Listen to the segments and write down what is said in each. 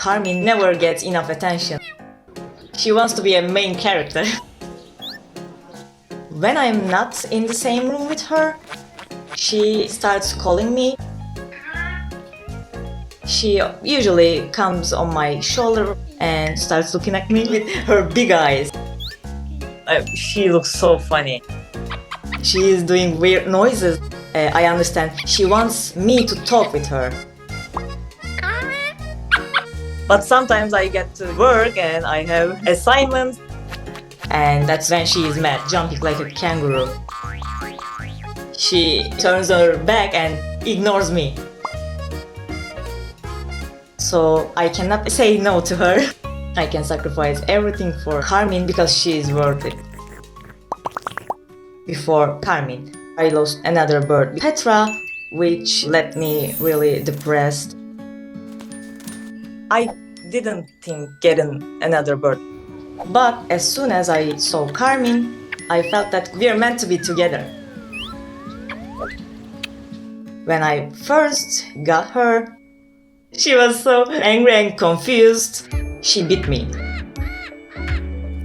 Carmine never gets enough attention. She wants to be a main character. When I'm not in the same room with her, she starts calling me. She usually comes on my shoulder and starts looking at me with her big eyes. She looks so funny. She is doing weird noises. I understand. She wants me to talk with her. But sometimes I get to work and I have assignments. And that's when she is mad, jumping like a kangaroo. She turns her back and ignores me. So I cannot say no to her. I can sacrifice everything for Carmine because she is worth it. Before Carmine, I lost another bird, Petra, which left me really depressed. I didn't think getting another bird. But as soon as I saw Carmine, I felt that we're meant to be together. When I first got her, she was so angry and confused. She beat me.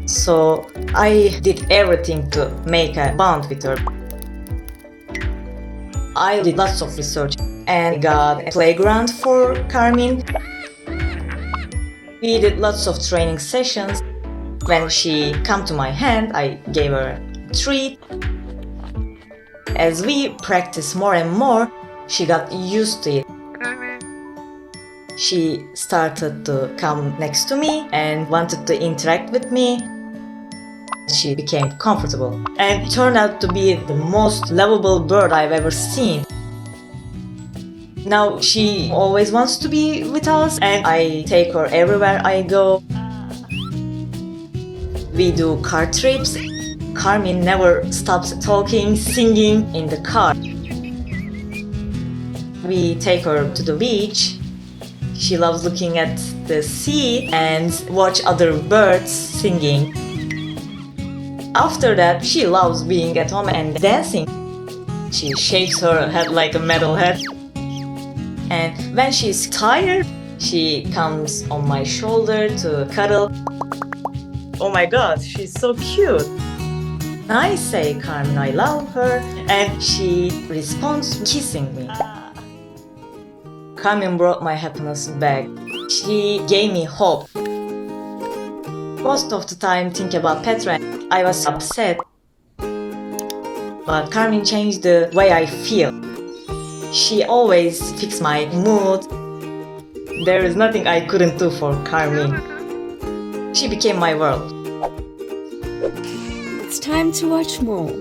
So I did everything to make a bond with her. I did lots of research and got a playground for Carmine. We did lots of training sessions. When she came to my hand, I gave her a treat. As we practiced more and more, she got used to it. She started to come next to me and wanted to interact with me. She became comfortable and turned out to be the most lovable bird I've ever seen. Now she always wants to be with us and I take her everywhere I go. We do car trips. Carmine never stops talking, singing in the car. We take her to the beach. She loves looking at the sea and watch other birds singing. After that, she loves being at home and dancing. She shakes her head like a metalhead. And when she's tired, she comes on my shoulder to cuddle. Oh my god, she's so cute. I say, Carmine, I love her, and she responds kissing me. Carmine brought my happiness back. She gave me hope. Most of the time, think about Petra, I was upset. But Carmine changed the way I feel. She always fixed my mood. There is nothing I couldn't do for Carmine. She became my world. It's time to watch more.